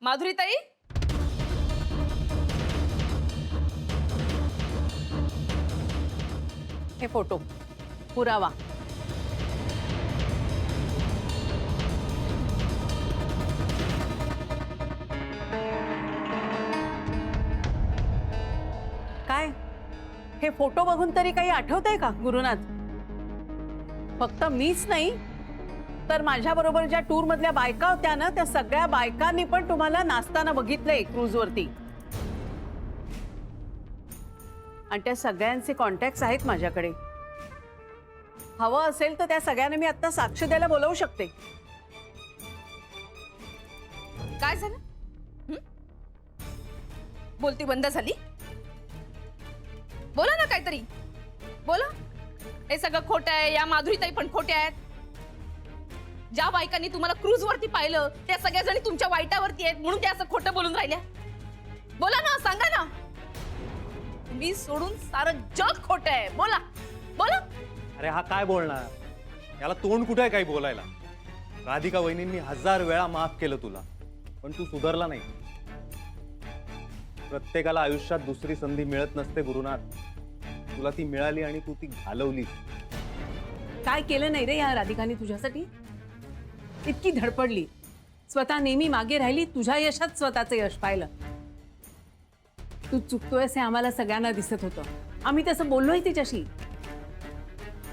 माधुरीताई, हे फोटो पुरावा। काय हे फोटो बघून तरी काही आठवतंय का गुरुनाथ? फक्त मीच नाही तर माझ्या बरोबर ज्या टूर मधल्या बायका होत्या ना, त्या सगळ्या बायकांनी पण तुम्हाला नाचताना बघितलंय क्रूज वरती। आणि त्या सगळ्यांचे कॉन्टॅक्ट्स आहेत माझ्याकडे। हवं असेल तर त्या सगळ्यांना मी आता साक्ष द्यायला बोलवू शकते। काय झालं? बोलती बंद झाली? बोला ना काहीतरी, बोला। हे सगळं खोटं आहे, या माधुरीताई पण खोट्या आहेत। ज्या बायकांनी तुम्हाला क्रूज वरती पाहिलं त्या सगळ्या जणी तुमच्या वाईटावरती आहेत म्हणून त्या असं खोटं बोलून राहिल्या। बोला ना, सांगा ना। तुम्ही सोडून सारं जग खोटं आहे। बोला बोला। अरे हा काय बोलणार? याला तोंड कुठे आहे काही बोलायला? राधिका वहिनींनी 1000 वेळा माफ केलं तुला, पण तू सुधारला नाही। प्रत्येकाला आयुष्यात दुसरी संधी मिळत नसते गुरुनाथ। तुला ती मिळाली आणि तू ती घालवली। काय केलं नाही रे या राधिकाने तुझ्यासाठी? इतकी धडपडली, स्वतः नेहमी मागे राहिली, तुझ्या यशात स्वतःचं यश पाहिलं। तू चुकतोयस हे आम्हाला सगळ्यांना दिसत होतं, आम्ही तसं बोललोय तिच्याशी,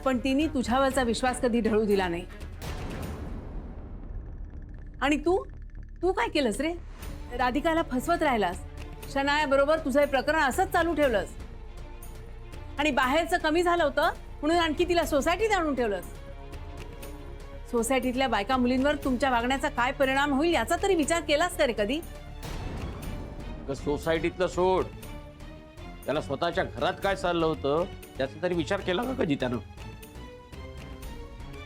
पण तिने तुझ्यावरचा विश्वास कधी ढळू दिला नाही। आणि तू काय केलंस रे? राधिकाला फसवत राहिलास, शनाया बरोबर तुझं हे प्रकरण असंच चालू ठेवलंस आणि बाहेरचं कमी झालं होतं म्हणून आणखी तिला सोसायटीत आणून ठेवलंस। सोसायटीतल्या बायका मुलींवर तुमच्या वागण्याचा काय परिणाम होईल याचा तरी विचार केलास का रे कधी? सोसायटीतलं सोड, त्याला स्वतःच्या घरात काय चाललं होतं त्याचा तरी विचार केला का कधी त्यानं?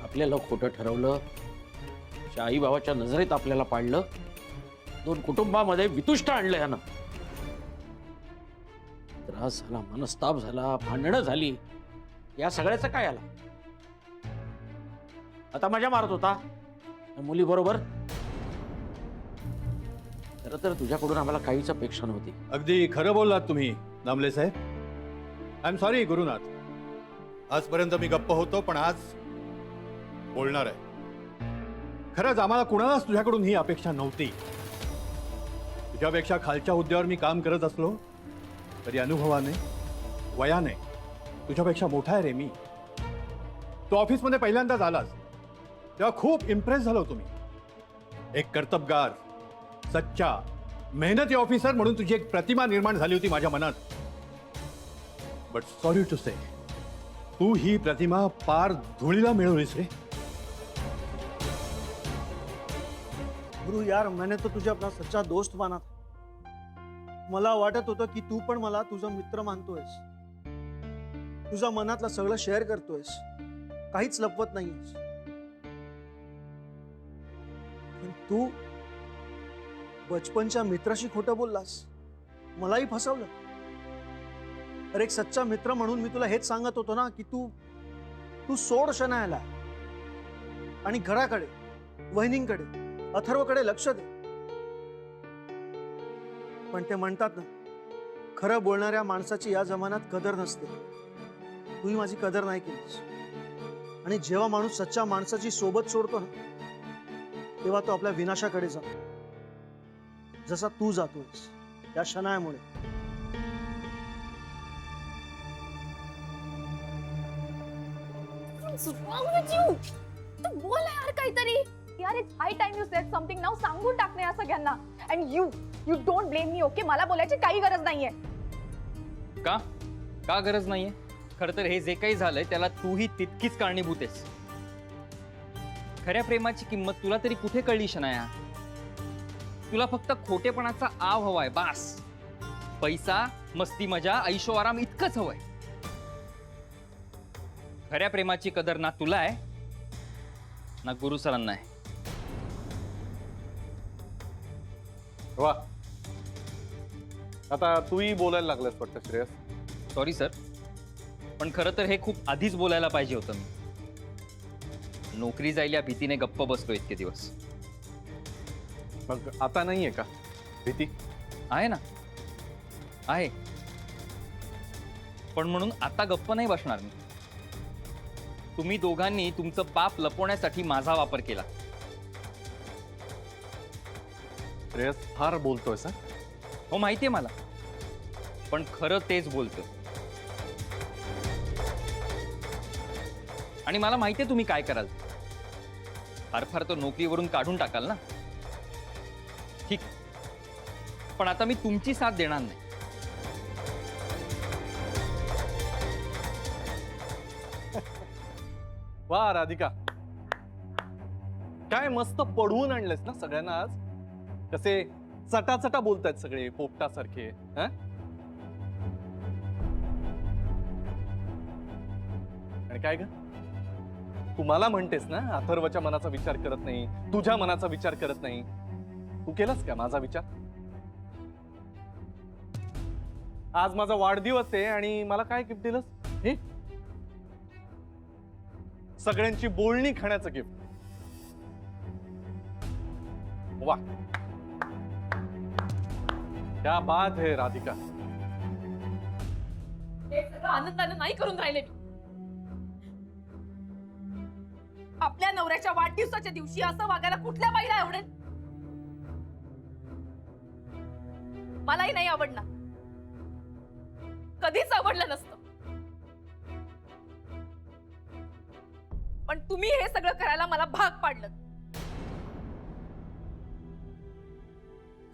आपल्याला खोटं ठरवलं, आई बाबाच्या नजरेत आपल्याला पाडलं, 2 कुटुंबामध्ये वितुष्ट आणलं यानं। त्रास झाला, मनस्ताप झाला, भांडणं झाली, या सगळ्याचं काय आला? आता मजा मारत होता मुली बरोबर। खरं तर तुझ्याकडून आम्हाला काहीच अपेक्षा नव्हती। अगदी खरं बोललात तुम्ही दामले साहेब। आय एम सॉरी गुरुनाथ, आजपर्यंत मी गप्प होतो पण आज बोलणार आहे। खरंच आम्हाला कुणालाच तुझ्याकडून ही अपेक्षा नव्हती। तुझ्यापेक्षा खालच्या हुद्द्यावर मी काम करत असलो तरी अनुभवाने वयाने तुझ्यापेक्षा मोठा आहे रे मी। तू ऑफिसमध्ये पहिल्यांदाच आलास तेव्हा खूप इम्प्रेस झालो तुम्ही। एक कर्तबगार, सच्चा, मेहनती ऑफिसर म्हणून तुझी एक प्रतिमा निर्माण झाली होती माझ्या मनात। बट सॉरी टू से, तू ही प्रतिमा पार धुळीला मिळवलीस रे। गुरु यार, मैंने तो तुझे अपना सच्चा दोस्त माना था। मला वाटत होतं की तू पण मला तुझा मित्र मानतोयस, तुझा मनातला सगळं शेअर करतोयस, काहीच लपवत नाहीयेस। पण तू बचपनच्या मित्राशी खोटं बोललास, मलाही फसवलं। अरे एक सच्चा मित्र म्हणून मी तुला हेच सांगत होतो ना की तू सोड शनायाला आणि घराकडे, वहिनींकडे, अथर्वकडे लक्ष दे। पण ते म्हणतात ना, खरं बोलणाऱ्या माणसाची या जमान्यात कदर नसते। तूही माझी कदर नाही केलीस। आणि जेव्हा माणूस सच्च्या माणसाची सोबत सोडतो ना, तेव्हा तो आपल्या विनाशाकडे जातो, जसा तू जातोयस या शनायामुळे। तू बोल यार काहीतरी यार। It's high time you sed something now. सांगून टाकणे या सगळ्यांना। And you don't blame me, okay? मला बोलायची काही गरज नाहीये। का गरज नाहीये? खरं तर हे जे काही झालंय त्याला तूही तितकीच कारणीभूत आहेस। खऱ्या प्रेमाची किंमत तुला तरी कुठे कळली शनाया? तुला फक्त खोटेपणाचा आव हवाय बास। पैसा, मस्ती, मजा, ऐशो आराम इतकंच हवंय। खऱ्या प्रेमाची कदर ना तुला आहे ना गुरु सरांना आहे। वा, आता तूही बोलायला लागलास वाटतं श्रेयस। सॉरी सर, पण खरं तर हे खूप आधीच बोलायला पाहिजे होतं मी। नोकरी जाईल या भीतीने गप्प बसलो इतके दिवस। मग आता नाहीये का? भीती आहे ना, आहे. पण म्हणून आता गप्प नाही बसणार मी. तुम्ही दोघांनी तुमचं पाप लपवण्यासाठी माझा वापर केला. श्रेयस फार बोलतोय सर. हो, माहितीये मला, पण खरं तेच बोलतोय. आणि मला माहितीये तुम्ही काय कराल. फार फार तर नोकरीवरून काढून टाकाल ना. ठीक, पण आता मी तुमची साथ देणार नाही. वा राधिका, काय मस्त पडवून आणलेस ना सगळ्यांना आज. कसे चटाचटा बोलतायत सगळे पोपटासारखे. हं? आणि काय ग, तू मला म्हणतेस ना अथर्वच्या मनाचा विचार करत नाही, तुझ्या मनाचा विचार करत नाही. तू केलास का माझा विचार? आज माझा वाढदिवस आहे आणि मला काय गिफ्ट दिलंस? हे सगळ्यांची बोलणी खाण्याचं गिफ्ट. वा, क्या बात है राधिका. हे सगळं आनंदानं नाही करून राहिले मी. आपल्या नवऱ्याच्या वाढदिवसाच्या दिवशी असं वागायला कुठल्या बाईला आवडेल? मलाही नाही आवडणार, कधीच आवडलं नसतं. पण तुम्ही हे सगळं करायला मला भाग पाडलं.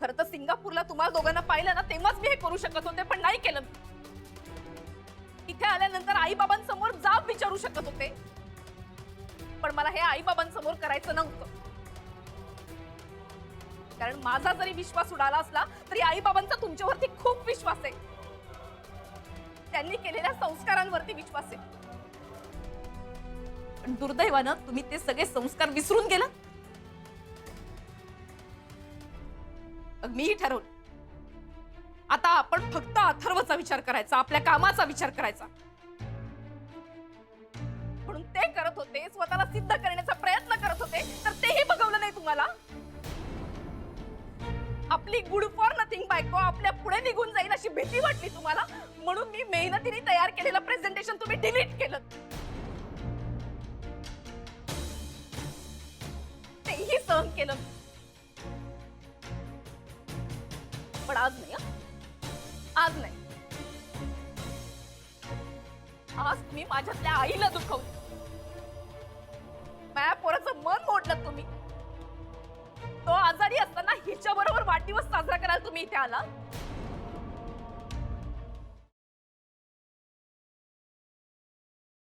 खरं तर सिंगापूरला तुम्हाला दोघांना पाहिलं ना, तेव्हाच मी हे करू शकत होते, पण नाही केलं. इथे आल्यानंतर आई बाबांसमोर जाब विचारू शकत होते, पण मला हे आई बाबांसमोर करायचं नव्हतं. कारण माझा जरी विश्वास उडाला असला तरी आई बाबांचा तुमच्यावरती खूप विश्वास आहे. त्यांनी केलेल्या संस्कारांवरती विश्वास आहे. पण दुर्दैवानं तुम्ही ते सगळे संस्कार विसरून गेला. मग मीही ठरवलं, आता आपण फक्त अथर्वचा विचार करायचा, आपल्या कामाचा विचार करायचा. म्हणून ते करत होते, स्वतःला सिद्ध करण्याचा प्रयत्न करत होते, तर तेही बघवलं नाही तुम्हाला. आपली गुड फॉर नथिंग बायको आपल्या पुढे निघून जाईल अशी भीती वाटली तुम्हाला, म्हणून मी मेहनतीने तयार केलेलं प्रेझेंटेशन तुम्ही डिलीट केलं. तेही सहन केलं. पण आज नाही, आज नाही. आज तुम्ही माझ्यातल्या आईला दुखवलं. माझ्या पोराचं मन मोडलं तुम्ही. तो आजारी असताना हिच्या बरोबर वाढदिवस साजरा करायला तुम्ही इथे आला.